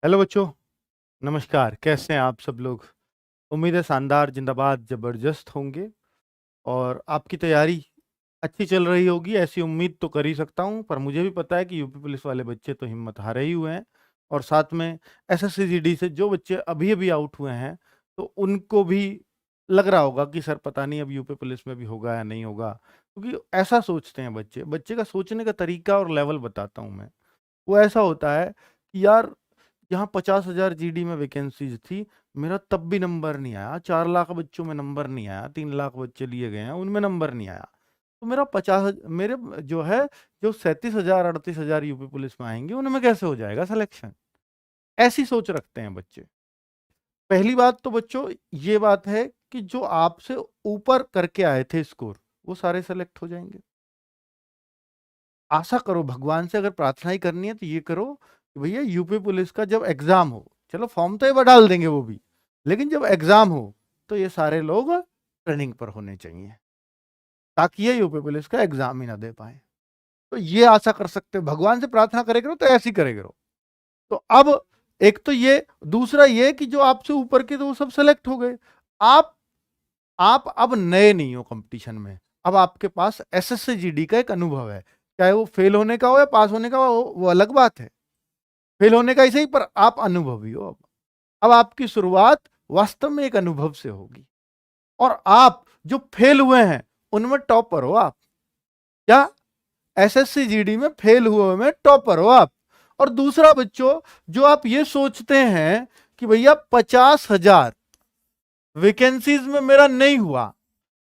Hello बच्चों, नमस्कार। कैसे हैं आप सब लोग? उम्मीद है शानदार, जिंदाबाद, जबरदस्त होंगे और आपकी तैयारी अच्छी चल रही होगी, ऐसी उम्मीद तो कर ही सकता हूं। पर मुझे भी पता है कि यूपी पुलिस वाले बच्चे तो हिम्मत हारे ही हुए हैं और साथ में एसएससी जीडी से जो बच्चे अभी अभी आउट हुए हैं, तो उनको भी लग रहा होगा कि सर पता नहीं अब यूपी पुलिस में भी होगा या नहीं होगा, क्योंकि ऐसा सोचते हैं बच्चे। बच्चे का सोचने का तरीका और लेवल बताता हूं मैं। वो ऐसा होता है कि यार, यहाँ 50,000 जीडी में वैकेंसीज थी, मेरा तब भी नंबर नहीं आया। 4 लाख बच्चों में नंबर नहीं आया, 3 लाख बच्चे लिए गए हैं, उनमें नंबर नहीं आया। तो मेरा 50, मेरे जो है, जो 37,000 38,000 यूपी पुलिस में आएंगे, उनमें कैसे हो जाएगा सिलेक्शन? ऐसी सोच रखते हैं बच्चे। पहली बात तो बच्चों ये बात है कि जो आपसे ऊपर करके आए थे स्कोर, वो सारे सेलेक्ट हो जाएंगे। आशा करो, भगवान से अगर प्रार्थना ही करनी है तो ये करो कि भैया यूपी पुलिस का जब एग्जाम हो, चलो फॉर्म तो एक बार डाल देंगे वो भी, लेकिन जब एग्जाम हो तो ये सारे लोग ट्रेनिंग पर होने चाहिए, ताकि ये यूपी पुलिस का एग्जाम ही ना दे पाए। तो ये आशा कर सकते हो, भगवान से प्रार्थना करे करो तो ऐसी करे करो। तो अब एक तो ये, दूसरा ये कि जो आपसे ऊपर के तो वो सब सेलेक्ट हो गए। आप आप अब नए नहीं हो कंपटीशन में। अब आपके पास एसएससी जीडी का एक अनुभव है, चाहे वो फेल होने का हो या पास होने का हो, वो अलग बात है। फेल होने का ही सही, पर आप अनुभवी हो। अब आपकी शुरुआत वास्तव में एक अनुभव से होगी, और आप जो फेल हुए हैं उनमें टॉपर हो आप। क्या? एसएससी जीडी में फेल हुए में टॉपर हो आप। और दूसरा बच्चों, जो आप ये सोचते हैं कि भैया 50,000 वैकेंसीज में मेरा नहीं हुआ,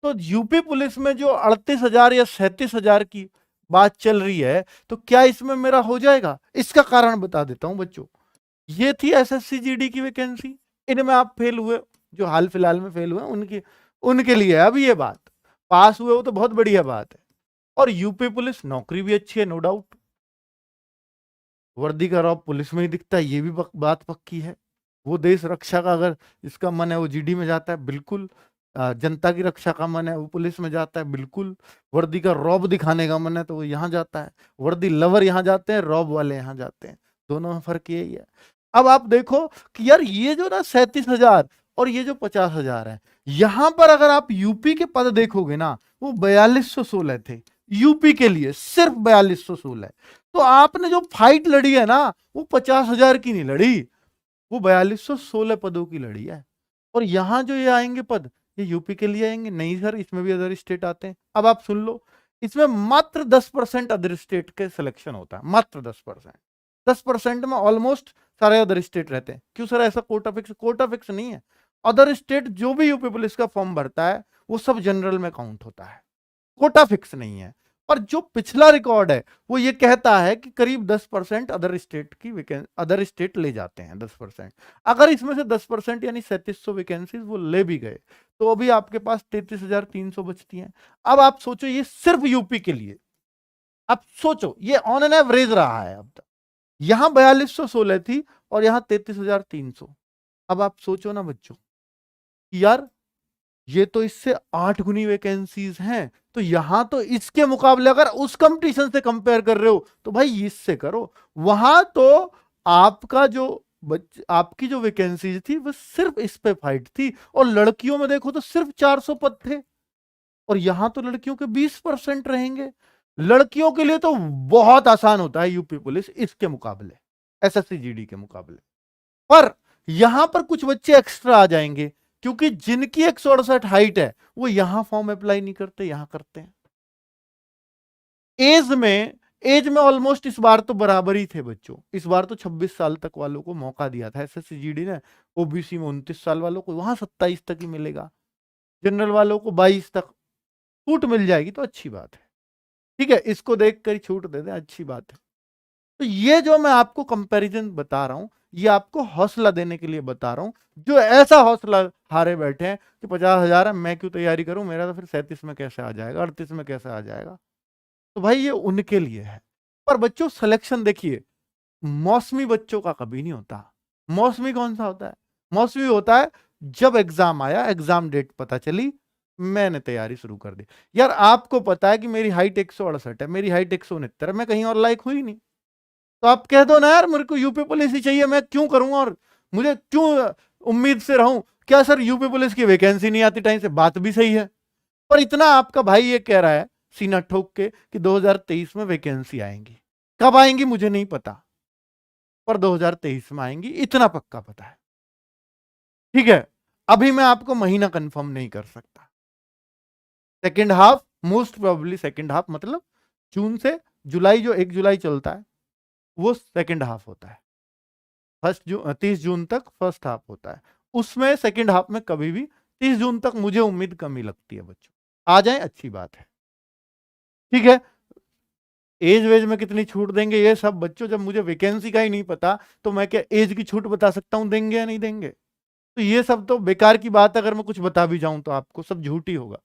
तो यूपी पुलिस में जो 38,000 या 37,000 की बात चल रही है, तो क्या इसमें मेरा हो जाएगा? इसका कारण बता देता हूं बच्चों। ये थी एसएससी जीडी की वैकेंसी, इनमें आप फेल हुए, जो हाल फिलहाल में फेल हुए उनकी, उनके लिए है अब ये बात। पास हुए हो तो बहुत बढ़िया बात है। और यूपी पुलिस नौकरी भी अच्छी है, नो डाउट। वर्दी का रौब पुलिस में ही दिखता है, ये भी बात पक्की है। वो देश रक्षा का अगर इसका मन है वो जीडी में जाता है, बिल्कुल। जनता की रक्षा का मन है वो पुलिस में जाता है, बिल्कुल। वर्दी का रौब दिखाने का मन है तो वो यहाँ जाता है। वर्दी लवर यहाँ जाते हैं, रौब वाले यहाँ जाते हैं। दोनों में फर्क यही है। अब आप देखो कि यार, ये जो ना 37,000 और ये जो 50,000 है, यहां पर अगर आप यूपी के पद देखोगे ना, वो 4216 थे। यूपी के लिए सिर्फ 4216। तो आपने जो फाइट लड़ी है ना, वो 50,000 की नहीं लड़ी, वो 4216 पदों की लड़ी है। और यहां जो ये आएंगे पद, ये यूपी के लिए आएंगे? नहीं सर, इसमें भी अदर स्टेट आते हैं। अब आप सुन लो, इसमें मात्र 10% अदर स्टेट के सिलेक्शन होता है, मात्र 10%। 10% में ऑलमोस्ट सारे अदर स्टेट रहते हैं। क्यों सर ऐसा? कोटा फिक्स? कोटा फिक्स नहीं है। अदर स्टेट जो भी यूपी पुलिस का फॉर्म भरता है, वो सब जनरल में काउंट होता है, कोटा फिक्स नहीं है। पर जो पिछला रिकॉर्ड है वो ये कहता है कि करीब 10% अदर स्टेट की वैकेंसी, अदर स्टेट ले जाते हैं 10%। अगर इसमें से 10% यानी 3700 वैकेंसीज वो ले भी गए, तो अभी आपके पास 33,300 बचती हैं। अब आप सोचो, ये सिर्फ यूपी के लिए। अब सोचो, ये ऑन एन एवरेज रहा है अब तक। यहां 4216 थी और यहां 33,300। अब आप सोचो ना बच्चों, यार ये तो इससे 8 गुनी वैकेंसीज हैं, तो यहां तो इसके मुकाबले अगर उस कंपटीशन से कंपेयर कर रहे हो तो भाई इससे करो। वहां तो आपका जो आपकी जो वैकेंसीज थी वो सिर्फ इस पे फाइट थी, और लड़कियों में देखो तो सिर्फ 400 पद थे, और यहां तो लड़कियों के 20% रहेंगे। लड़कियों के लिए तो बहुत आसान होता है यूपी पुलिस इसके मुकाबले, एसएससी जीडी के मुकाबले। पर यहां पर कुछ बच्चे एक्स्ट्रा आ जाएंगे, क्योंकि जिनकी 168 हाइट है वो यहां फॉर्म अप्लाई नहीं करते, यहां करते हैं। एज में, एज में ऑलमोस्ट इस बार तो बराबर ही थे बच्चों। इस बार तो 26 साल तक वालों को मौका दिया था एसएससी जीडी ने। ओबीसी में 29 साल वालों को वहां 27 तक ही मिलेगा, जनरल वालों को 22 तक छूट मिल जाएगी, तो अच्छी बात है। ठीक है, इसको देख कर छूट दे दें, अच्छी बात है। तो ये जो मैं आपको कंपैरिजन बता रहा हूं, ये आपको हौसला देने के लिए बता रहा हूं। जो ऐसा हौसला हारे बैठे हैं कि 50,000 है, मैं क्यों तैयारी करूं, मेरा तो फिर 37 में कैसे आ जाएगा, 38 में कैसे आ जाएगा, तो भाई ये उनके लिए है। पर बच्चों सिलेक्शन देखिए, मौसमी बच्चों का कभी नहीं होता। मौसमी कौन सा होता है? मौसमी होता है जब एग्जाम आया, एग्जाम डेट पता चली, मैंने तैयारी शुरू कर दी। यार आपको पता है कि मेरी हाइट 168 है, मेरी हाइट 169 है, मैं कहीं और लायक हुई नहीं। तो आप कह दो ना यार, मेरे को यूपी पुलिस ही चाहिए, मैं क्यों करूं और मुझे क्यों उम्मीद से रहूं। क्या सर यूपी पुलिस की वैकेंसी नहीं आती टाइम से? बात भी सही है, पर इतना आपका भाई ये कह रहा है सीना ठोक के कि 2023 में वैकेंसी आएंगी। कब आएंगी मुझे नहीं पता, पर 2023 में आएंगी इतना पक्का पता है। ठीक है, अभी मैं आपको महीना कंफर्म नहीं कर सकता। Second half, most probably second half, मतलब जून से जुलाई, जो 1 जुलाई चलता है वो सेकेंड हाफ होता है। 30 जून तक फर्स्ट हाफ होता है, उसमें सेकेंड हाफ में कभी भी 30 जून तक मुझे उम्मीद कमी लगती है बच्चों। आ जाए अच्छी बात है। ठीक है, एज वेज में कितनी छूट देंगे ये सब बच्चों, जब मुझे वैकेंसी का ही नहीं पता तो मैं क्या एज की छूट बता सकता हूं देंगे या नहीं देंगे? तो ये सब तो बेकार की बात है। अगर मैं कुछ बता भी जाऊं तो आपको सब झूठ ही होगा।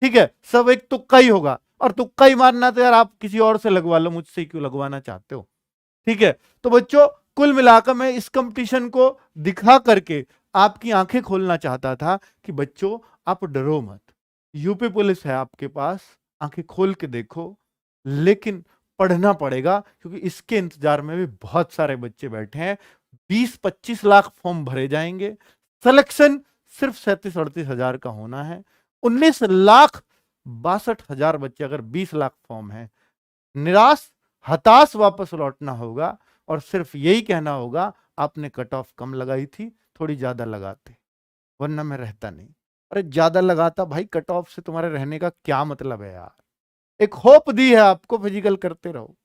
ठीक है, सब एक तुक्का ही होगा, और तुक्का ही मारना तो यार आप किसी और से लगवा लो, मुझसे क्यों लगवाना चाहते हो? ठीक है, तो बच्चों कुल मिलाकर मैं इस कंपटीशन को दिखा करके आपकी आंखें खोलना चाहता था कि बच्चों आप डरो मत, यूपी पुलिस है आपके पास, आंखें खोल के देखो। लेकिन पढ़ना पड़ेगा, क्योंकि इसके इंतजार में भी बहुत सारे बच्चे बैठे हैं। 20-25 लाख फॉर्म भरे जाएंगे, सिलेक्शन सिर्फ 37-38 हजार का होना है। 19,62,000 बच्चे, अगर 20 लाख फॉर्म है, निराश हताश वापस लौटना होगा और सिर्फ यही कहना होगा आपने कट ऑफ कम लगाई थी, थोड़ी ज्यादा लगाते, वरना मैं रहता नहीं। अरे ज्यादा लगाता भाई, कट ऑफ से तुम्हारे रहने का क्या मतलब है यार? एक होप दी है आपको, फिजिकल करते रहो।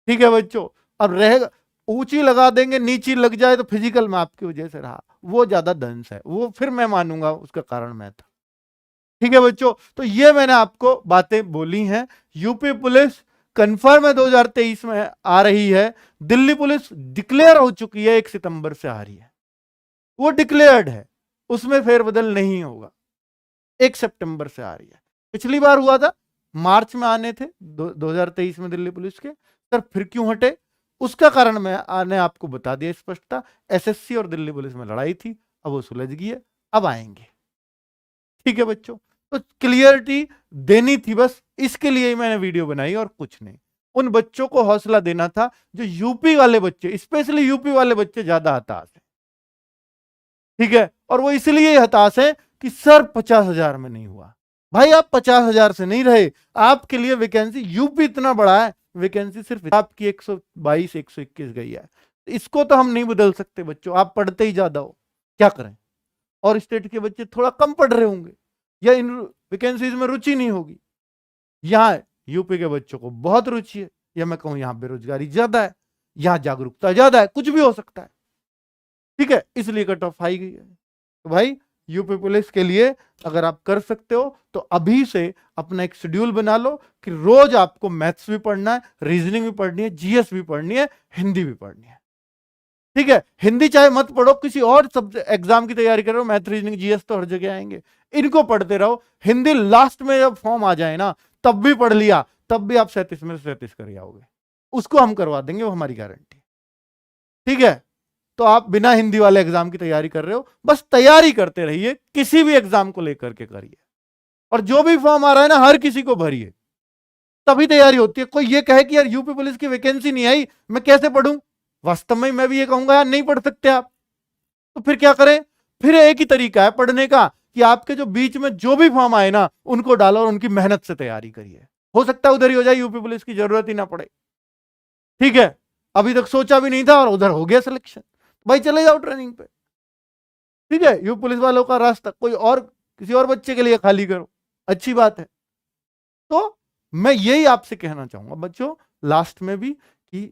ठीक है बच्चों, अब रहेगा ऊंची लगा देंगे, नीची लग जाए तो फिजिकल में आपकी वजह से रहा, वो ज्यादा दंश है, वो फिर मैं मानूंगा उसका कारण मैं था। ठीक है बच्चों, तो ये मैंने आपको बातें बोली हैं। यूपी पुलिस कंफर्म है 2023 में आ रही है। दिल्ली पुलिस डिक्लेयर हो चुकी है, 1 सितंबर से आ रही है, वो डिक्लेयर्ड है, उसमें फेरबदल नहीं होगा। 1 सितंबर से आ रही है। पिछली बार हुआ था मार्च में आने थे 2023 में दिल्ली पुलिस के, सर फिर क्यों हटे? उसका कारण मैंने आपको बता दिया स्पष्टता। एसएससी और दिल्ली पुलिस में लड़ाई थी, अब वो सुलझ गई है, अब आएंगे। ठीक है बच्चों, तो क्लियरिटी देनी थी बस, इसके लिए ही मैंने वीडियो बनाई और कुछ नहीं। उन बच्चों को हौसला देना था जो यूपी वाले बच्चे, स्पेशली यूपी वाले बच्चे ज्यादा हताश है। ठीक है, और वो इसलिए हताश है कि सर 50,000 में नहीं हुआ। भाई आप 50,000 से नहीं रहे, आपके लिए वैकेंसी, यूपी इतना बड़ा है, वैकेंसी सिर्फ आपकी 122 121 गई है। इसको तो हम नहीं बदल सकते बच्चों, आप पढ़ते ही ज्यादा हो, क्या करें? और स्टेट के बच्चे थोड़ा कम पढ़ रहे होंगे, या इन वैकेंसीज में रुचि नहीं होगी। यहां यूपी के बच्चों को बहुत रुचि है, या मैं कहूं यहां बेरोजगारी ज्यादा है, यहां जागरूकता ज्यादा है, कुछ भी हो सकता है। ठीक है, इसलिए कट ऑफ हाई गई है। तो भाई यूपी पुलिस के लिए अगर आप कर सकते हो तो अभी से अपना एक शेड्यूल बना लो कि रोज आपको मैथ्स भी पढ़ना है, रीजनिंग भी पढ़नी है, जीएस भी पढ़नी है, हिंदी भी पढ़नी है। ठीक है, हिंदी चाहे मत पढ़ो, किसी और सब एग्जाम की तैयारी करो, मैथ रीजनिंग जीएस तो हर जगह आएंगे, इनको पढ़ते रहो। हिंदी लास्ट में जब फॉर्म आ जाए ना, तब भी पढ़ लिया, तब भी आप 37 में 37 कर आओगे, उसको हम करवा देंगे, वो हमारी गारंटी। ठीक है, तो आप बिना हिंदी वाले एग्जाम की तैयारी कर रहे हो, बस तैयारी करते रहिए, किसी भी एग्जाम को लेकर के करिए, और जो भी फॉर्म आ रहा है ना हर किसी को भरिए, तभी तैयारी होती है। कोई ये कहे कि यार यूपी पुलिस की वैकेंसी नहीं आई, मैं कैसे पढ़ूं? वास्तव में मैं भी ये कहूंगा यार नहीं पढ़ सकते आप, तो फिर क्या करें? फिर एक ही तरीका है पढ़ने का कि आपके जो बीच में जो भी फॉर्म आए ना उनको डालो और उनकी मेहनत से तैयारी करिए, हो सकता है उधर ही हो जाए, यूपी पुलिस की जरूरत ही ना पड़े। ठीक है, अभी तक सोचा भी नहीं था और उधर हो गया सिलेक्शन, भाई चले जाओ ट्रेनिंग पे। ठीक है, यूपी पुलिस वालों का रास्ता कोई और, किसी और बच्चे के लिए खाली करो, अच्छी बात है। तो मैं यही आपसे कहना चाहूंगा बच्चों लास्ट में भी कि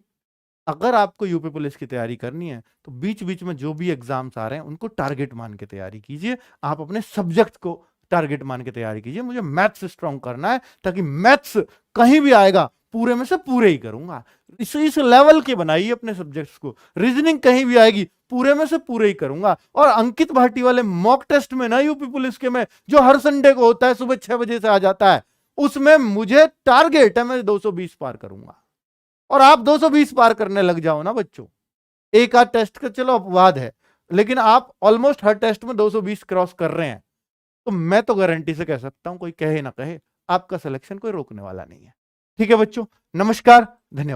अगर आपको यूपी पुलिस की तैयारी करनी है तो बीच बीच में जो भी एग्जाम्स आ रहे हैं उनको टारगेट मान के तैयारी कीजिए। आप अपने सब्जेक्ट को टारगेट मान के तैयारी कीजिए। मुझे मैथ्स स्ट्रांग करना है, ताकि मैथ्स कहीं भी आएगा पूरे में से पूरे ही करूंगा। इस लेवल के बनाइए अपने सब्जेक्ट्स को। रीजनिंग कहीं भी आएगी पूरे में से पूरे ही करूंगा। और अंकित भाटी वाले मॉक टेस्ट में ना, यूपी पुलिस के में जो हर संडे को होता है, सुबह 6 बजे से आ जाता है, उसमें मुझे टारगेट है मैं 220 पार करूंगा। और आप 220 पार करने लग जाओ ना बच्चों, एक आध टेस्ट का चलो अपवाद है, लेकिन आप ऑलमोस्ट हर टेस्ट में 220 क्रॉस कर रहे हैं, तो मैं तो गारंटी से कह सकता हूं, कोई कहे ना कहे, आपका सिलेक्शन कोई रोकने वाला नहीं है। ठीक है बच्चों, नमस्कार।